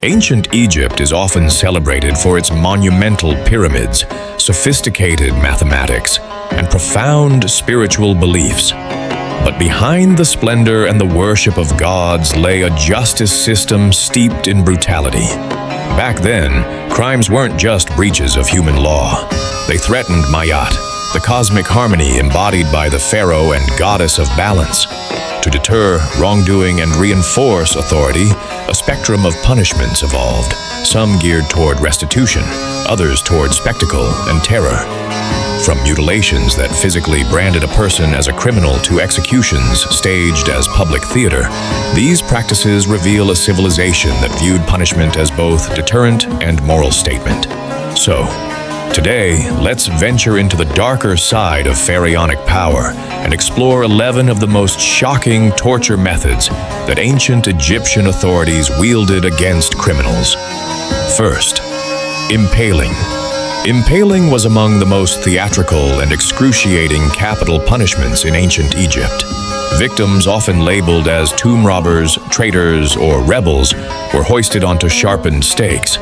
Ancient Egypt is often celebrated for its monumental pyramids, sophisticated mathematics, and profound spiritual beliefs. But behind the splendor and the worship of gods lay a justice system steeped in brutality. Back then, crimes weren't just breaches of human law. They threatened Mayat, the cosmic harmony embodied by the pharaoh and goddess of balance. To deter wrongdoing and reinforce authority, a spectrum of punishments evolved, some geared toward restitution, others toward spectacle and terror. From mutilations that physically branded a person as a criminal to executions staged as public theater, these practices reveal a civilization that viewed punishment as both deterrent and moral statement. So, today, let's venture into the darker side of pharaonic power and explore 11 of the most shocking torture methods that ancient Egyptian authorities wielded against criminals. First, impaling. Impaling was among the most theatrical and excruciating capital punishments in ancient Egypt. Victims, often labeled as tomb robbers, traitors, or rebels, were hoisted onto sharpened stakes.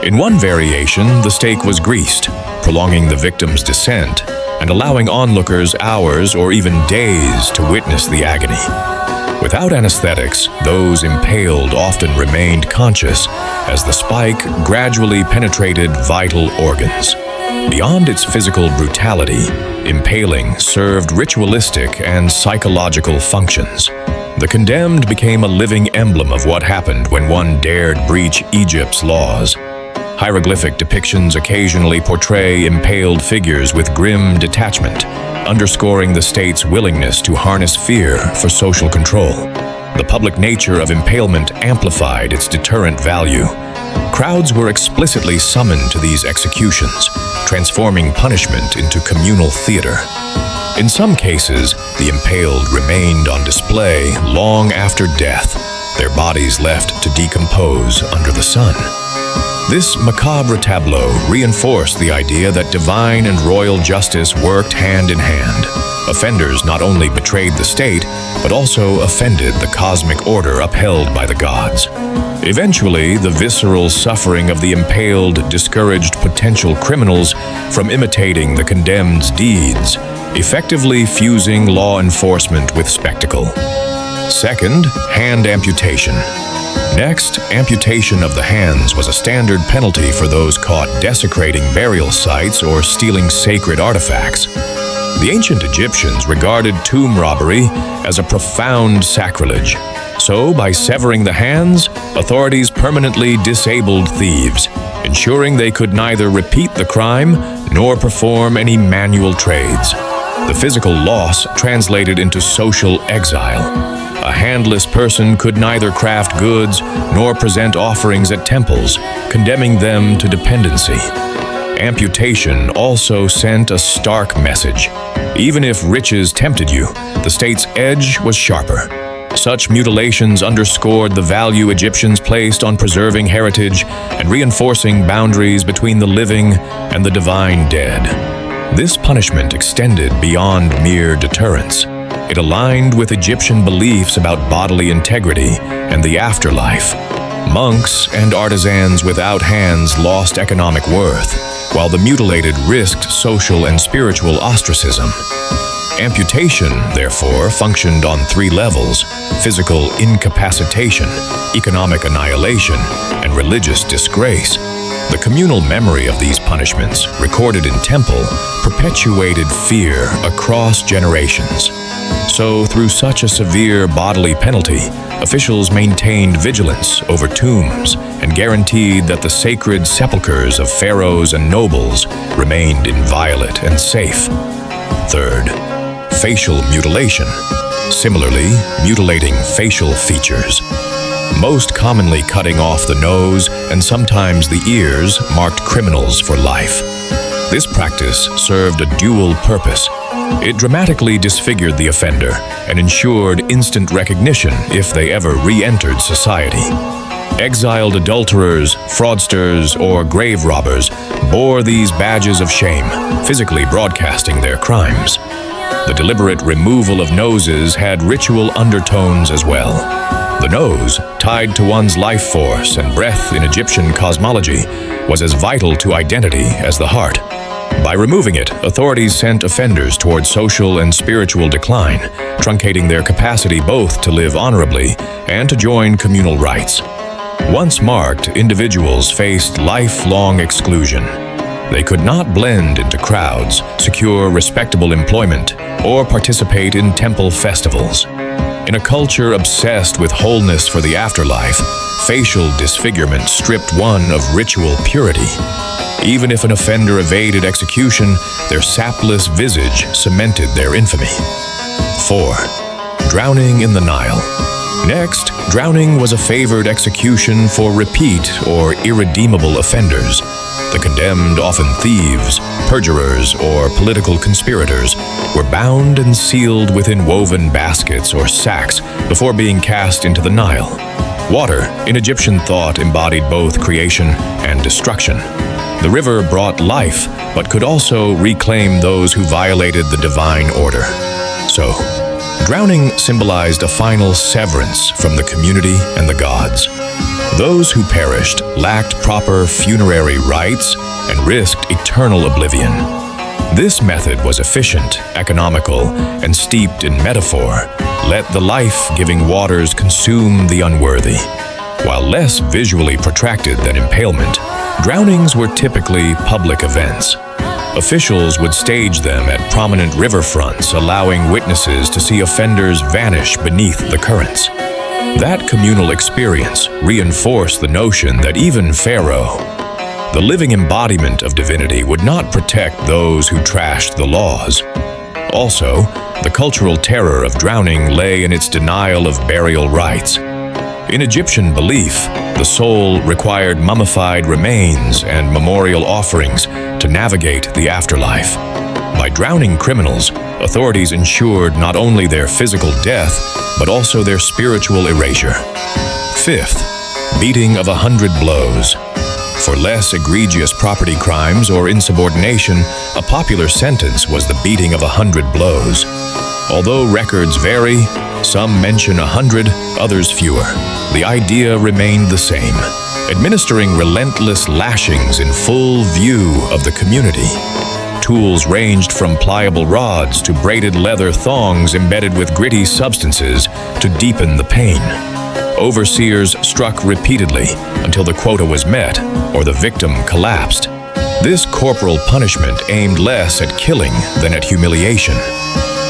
In one variation, the stake was greased, prolonging the victim's descent and allowing onlookers hours or even days to witness the agony. Without anesthetics, those impaled often remained conscious as the spike gradually penetrated vital organs. Beyond its physical brutality, impaling served ritualistic and psychological functions. The condemned became a living emblem of what happened when one dared breach Egypt's laws. Hieroglyphic depictions occasionally portray impaled figures with grim detachment, underscoring the state's willingness to harness fear for social control. The public nature of impalement amplified its deterrent value. Crowds were explicitly summoned to these executions, transforming punishment into communal theater. In some cases, the impaled remained on display long after death, their bodies left to decompose under the sun. This macabre tableau reinforced the idea that divine and royal justice worked hand in hand. Offenders not only betrayed the state, but also offended the cosmic order upheld by the gods. Eventually, the visceral suffering of the impaled discouraged potential criminals from imitating the condemned's deeds, effectively fusing law enforcement with spectacle. Second, hand amputation. Next, amputation of the hands was a standard penalty for those caught desecrating burial sites or stealing sacred artifacts. The ancient Egyptians regarded tomb robbery as a profound sacrilege. So, by severing the hands, authorities permanently disabled thieves, ensuring they could neither repeat the crime nor perform any manual trades. The physical loss translated into social exile. A handless person could neither craft goods nor present offerings at temples, condemning them to dependency. Amputation also sent a stark message. Even if riches tempted you, the state's edge was sharper. Such mutilations underscored the value Egyptians placed on preserving heritage and reinforcing boundaries between the living and the divine dead. This punishment extended beyond mere deterrence. It aligned with Egyptian beliefs about bodily integrity and the afterlife. Monks and artisans without hands lost economic worth, while the mutilated risked social and spiritual ostracism. Amputation, therefore, functioned on three levels: physical incapacitation, economic annihilation, and religious disgrace. The communal memory of these punishments, recorded in temple, perpetuated fear across generations. So, through such a severe bodily penalty, officials maintained vigilance over tombs and guaranteed that the sacred sepulchres of pharaohs and nobles remained inviolate and safe. Third, facial mutilation. Similarly, mutilating facial features. Most commonly cutting off the nose and sometimes the ears marked criminals for life. This practice served a dual purpose. It dramatically disfigured the offender and ensured instant recognition if they ever re-entered society. Exiled adulterers, fraudsters, or grave robbers bore these badges of shame, physically broadcasting their crimes. The deliberate removal of noses had ritual undertones as well. The nose, tied to one's life force and breath in Egyptian cosmology, was as vital to identity as the heart. By removing it, authorities sent offenders toward social and spiritual decline, truncating their capacity both to live honorably and to join communal rites. Once marked, individuals faced lifelong exclusion. They could not blend into crowds, secure respectable employment, or participate in temple festivals. In a culture obsessed with wholeness for the afterlife, facial disfigurement stripped one of ritual purity. Even if an offender evaded execution, their sapless visage cemented their infamy. 4. Drowning in the Nile. Next, drowning was a favored execution for repeat or irredeemable offenders. The condemned, often thieves, perjurers, or political conspirators, were bound and sealed within woven baskets or sacks before being cast into the Nile. Water, in Egyptian thought, embodied both creation and destruction. The river brought life, but could also reclaim those who violated the divine order. So, drowning symbolized a final severance from the community and the gods. Those who perished lacked proper funerary rites and risked eternal oblivion. This method was efficient, economical, and steeped in metaphor. Let the life-giving waters consume the unworthy. While less visually protracted than impalement, drownings were typically public events. Officials would stage them at prominent riverfronts, allowing witnesses to see offenders vanish beneath the currents. That communal experience reinforced the notion that even Pharaoh, the living embodiment of divinity, would not protect those who trashed the laws. Also, the cultural terror of drowning lay in its denial of burial rites. In Egyptian belief, the soul required mummified remains and memorial offerings to navigate the afterlife. By drowning criminals, authorities ensured not only their physical death, but also their spiritual erasure. 5th, beating of 100 blows. For less egregious property crimes or insubordination, a popular sentence was the beating of 100 blows. Although records vary, some mention 100, others fewer. The idea remained the same, administering relentless lashings in full view of the community. Tools ranged from pliable rods to braided leather thongs embedded with gritty substances to deepen the pain. Overseers struck repeatedly until the quota was met or the victim collapsed. This corporal punishment aimed less at killing than at humiliation.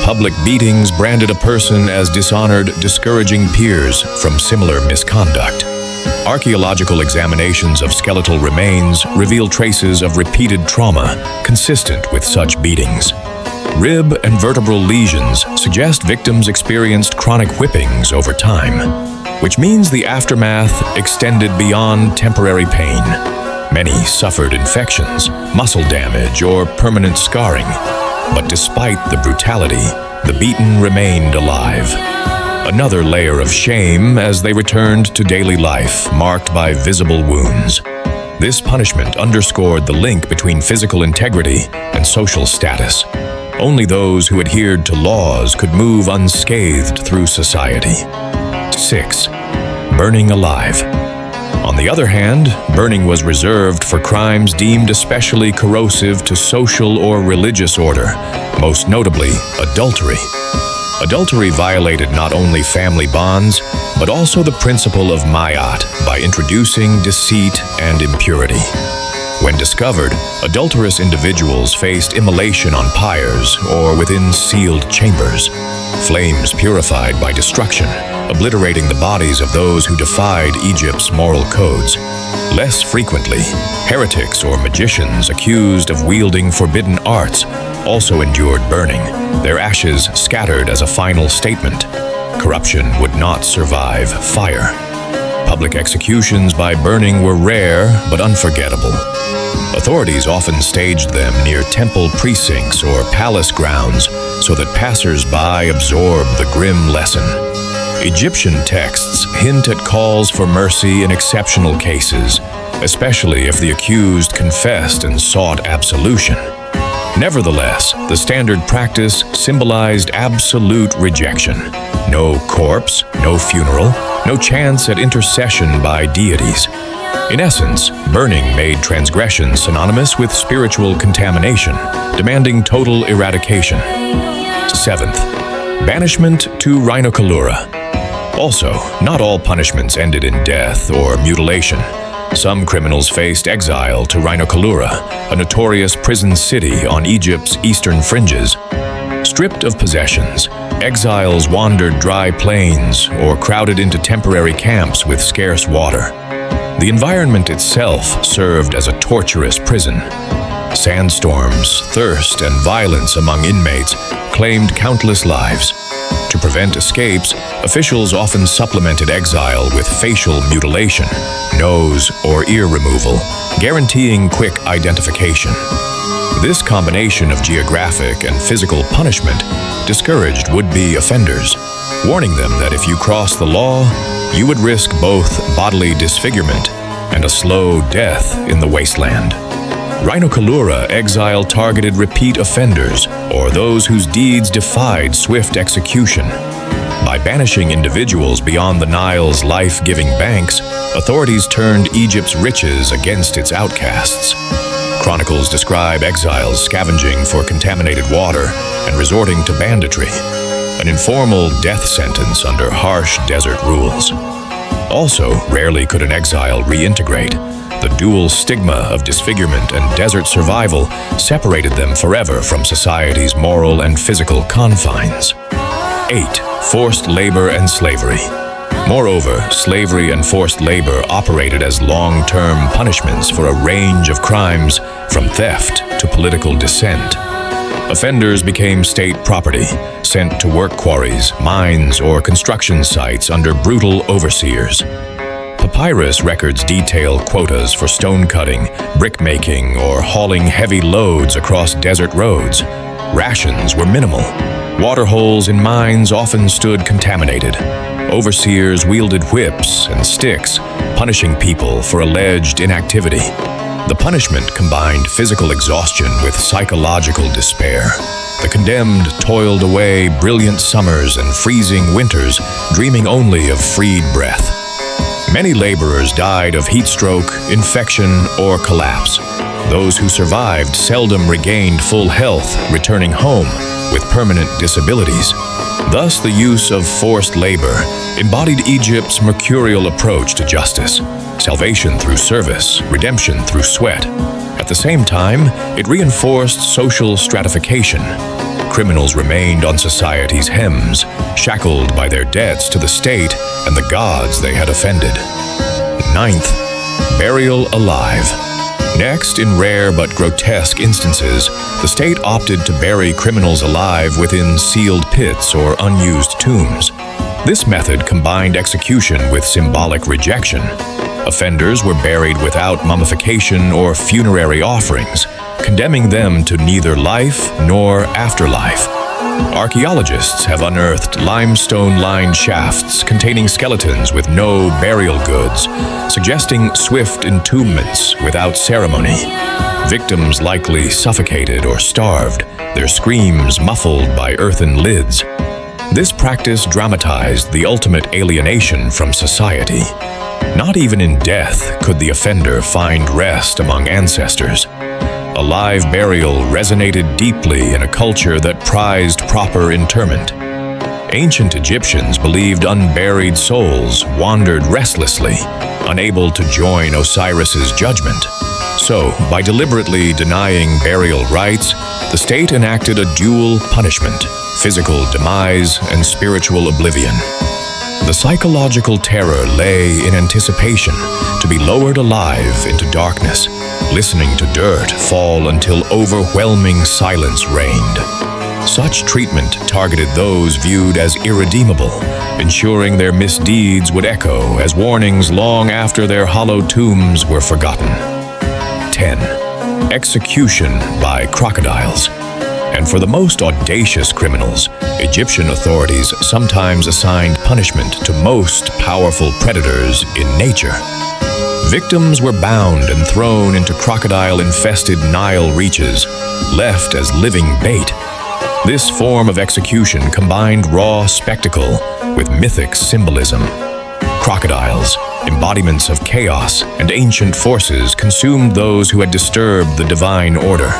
Public beatings branded a person as dishonored, discouraging peers from similar misconduct. Archaeological examinations of skeletal remains reveal traces of repeated trauma consistent with such beatings. Rib and vertebral lesions suggest victims experienced chronic whippings over time, which means the aftermath extended beyond temporary pain. Many suffered infections, muscle damage, or permanent scarring. But despite the brutality, the beaten remained alive. Another layer of shame as they returned to daily life, marked by visible wounds. This punishment underscored the link between physical integrity and social status. Only those who adhered to laws could move unscathed through society. 6. Burning alive. On the other hand, burning was reserved for crimes deemed especially corrosive to social or religious order, most notably adultery. Adultery violated not only family bonds, but also the principle of mayat by introducing deceit and impurity. When discovered, adulterous individuals faced immolation on pyres or within sealed chambers, flames purified by destruction, obliterating the bodies of those who defied Egypt's moral codes. Less frequently, heretics or magicians accused of wielding forbidden arts also endured burning, their ashes scattered as a final statement. Corruption would not survive fire. Public executions by burning were rare but unforgettable. Authorities often staged them near temple precincts or palace grounds so that passers-by absorbed the grim lesson. Egyptian texts hint at calls for mercy in exceptional cases, especially if the accused confessed and sought absolution. Nevertheless, the standard practice symbolized absolute rejection. No corpse, no funeral, no chance at intercession by deities. In essence, burning made transgression synonymous with spiritual contamination, demanding total eradication. 7th, banishment to Rhinocorura. Also, not all punishments ended in death or mutilation. Some criminals faced exile to Rhinocorura, a notorious prison city on Egypt's eastern fringes. Stripped of possessions, exiles wandered dry plains or crowded into temporary camps with scarce water. The environment itself served as a torturous prison. Sandstorms, thirst, and violence among inmates claimed countless lives. To prevent escapes, officials often supplemented exile with facial mutilation, nose or ear removal, guaranteeing quick identification. This combination of geographic and physical punishment discouraged would-be offenders, warning them that if you crossed the law, you would risk both bodily disfigurement and a slow death in the wasteland. Rhinocorura exile targeted repeat offenders or those whose deeds defied swift execution. By banishing individuals beyond the Nile's life-giving banks, authorities turned Egypt's riches against its outcasts. Chronicles describe exiles scavenging for contaminated water and resorting to banditry, an informal death sentence under harsh desert rules. Also, rarely could an exile reintegrate. The dual stigma of disfigurement and desert survival separated them forever from society's moral and physical confines. 8. Forced labor and slavery. Moreover, slavery and forced labor operated as long-term punishments for a range of crimes, from theft to political dissent. Offenders became state property, sent to work quarries, mines, or construction sites under brutal overseers. Papyrus records detail quotas for stone cutting, brick making, or hauling heavy loads across desert roads. Rations were minimal. Water holes in mines often stood contaminated. Overseers wielded whips and sticks, punishing people for alleged inactivity. The punishment combined physical exhaustion with psychological despair. The condemned toiled away brilliant summers and freezing winters, dreaming only of freed breath. Many laborers died of heat stroke, infection, or collapse. Those who survived seldom regained full health, returning home with permanent disabilities. Thus, the use of forced labor embodied Egypt's mercurial approach to justice: salvation through service, redemption through sweat. At the same time, it reinforced social stratification. Criminals remained on society's hems, shackled by their debts to the state and the gods they had offended. 9th, burial alive. Next, in rare but grotesque instances, the state opted to bury criminals alive within sealed pits or unused tombs. This method combined execution with symbolic rejection. Offenders were buried without mummification or funerary offerings, condemning them to neither life nor afterlife. Archaeologists have unearthed limestone-lined shafts containing skeletons with no burial goods, suggesting swift entombments without ceremony. Victims likely suffocated or starved, their screams muffled by earthen lids. This practice dramatized the ultimate alienation from society. Not even in death could the offender find rest among ancestors. A live burial resonated deeply in a culture that prized proper interment. Ancient Egyptians believed unburied souls wandered restlessly, unable to join Osiris's judgment. So, by deliberately denying burial rites, the state enacted a dual punishment: physical demise and spiritual oblivion. The psychological terror lay in anticipation to be lowered alive into darkness, listening to dirt fall until overwhelming silence reigned. Such treatment targeted those viewed as irredeemable, ensuring their misdeeds would echo as warnings long after their hollow tombs were forgotten. 10. Execution by crocodiles. And for the most audacious criminals, Egyptian authorities sometimes assigned punishment to most powerful predators in nature. Victims were bound and thrown into crocodile-infested Nile reaches, left as living bait. This form of execution combined raw spectacle with mythic symbolism. Crocodiles, embodiments of chaos and ancient forces, consumed those who had disturbed the divine order.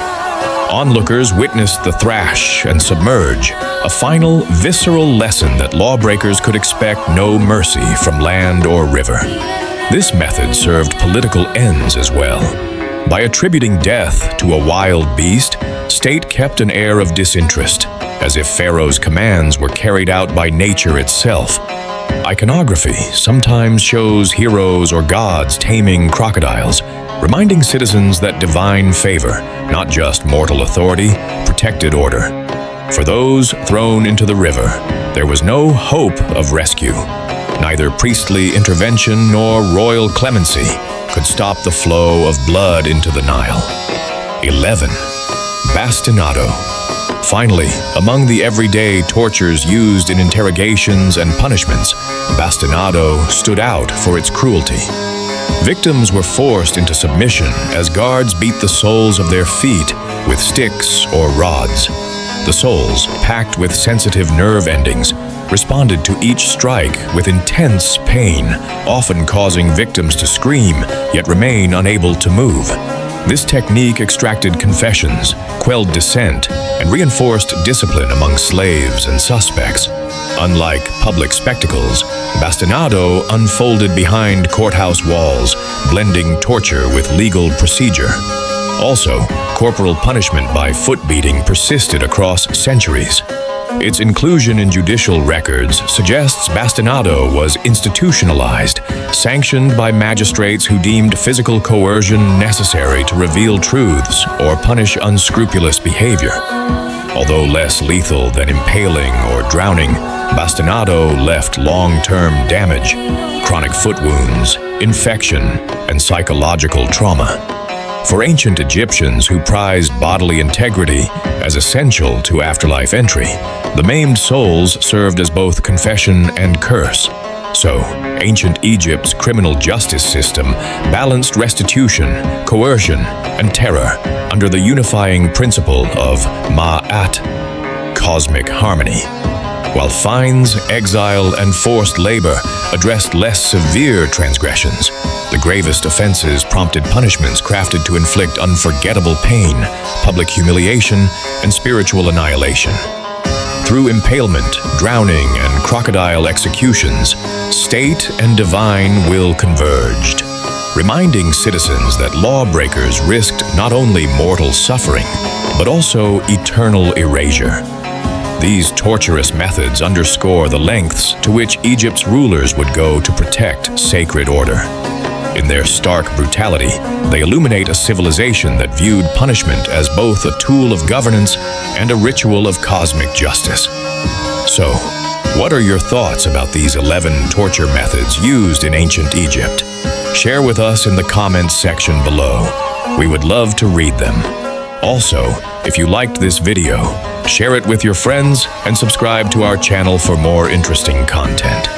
Onlookers witnessed the thrash and submerge, a final, visceral lesson that lawbreakers could expect no mercy from land or river. This method served political ends as well. By attributing death to a wild beast, state kept an air of disinterest, as if Pharaoh's commands were carried out by nature itself. Iconography sometimes shows heroes or gods taming crocodiles, reminding citizens that divine favor, not just mortal authority, protected order. For those thrown into the river, there was no hope of rescue. Neither priestly intervention nor royal clemency could stop the flow of blood into the Nile. 11. Bastinado. Finally, among the everyday tortures used in interrogations and punishments, bastinado stood out for its cruelty. Victims were forced into submission as guards beat the soles of their feet with sticks or rods. The soles, packed with sensitive nerve endings, responded to each strike with intense pain, often causing victims to scream, yet remain unable to move. This technique extracted confessions, quelled dissent, and reinforced discipline among slaves and suspects. Unlike public spectacles, bastinado unfolded behind courthouse walls, blending torture with legal procedure. Also, corporal punishment by foot beating persisted across centuries. Its inclusion in judicial records suggests bastinado was institutionalized, sanctioned by magistrates who deemed physical coercion necessary to reveal truths or punish unscrupulous behavior. Although less lethal than impaling or drowning, bastinado left long-term damage, chronic foot wounds, infection, and psychological trauma. For ancient Egyptians who prized bodily integrity as essential to afterlife entry, the maimed souls served as both confession and curse. So, ancient Egypt's criminal justice system balanced restitution, coercion, and terror under the unifying principle of Ma'at, cosmic harmony. While fines, exile, and forced labor addressed less severe transgressions, the gravest offenses prompted punishments crafted to inflict unforgettable pain, public humiliation, and spiritual annihilation. Through impalement, drowning, and crocodile executions, state and divine will converged, reminding citizens that lawbreakers risked not only mortal suffering, but also eternal erasure. These torturous methods underscore the lengths to which Egypt's rulers would go to protect sacred order. In their stark brutality, they illuminate a civilization that viewed punishment as both a tool of governance and a ritual of cosmic justice. So, what are your thoughts about these 11 torture methods used in ancient Egypt? Share with us in the comments section below. We would love to read them. Also, if you liked this video, share it with your friends and subscribe to our channel for more interesting content.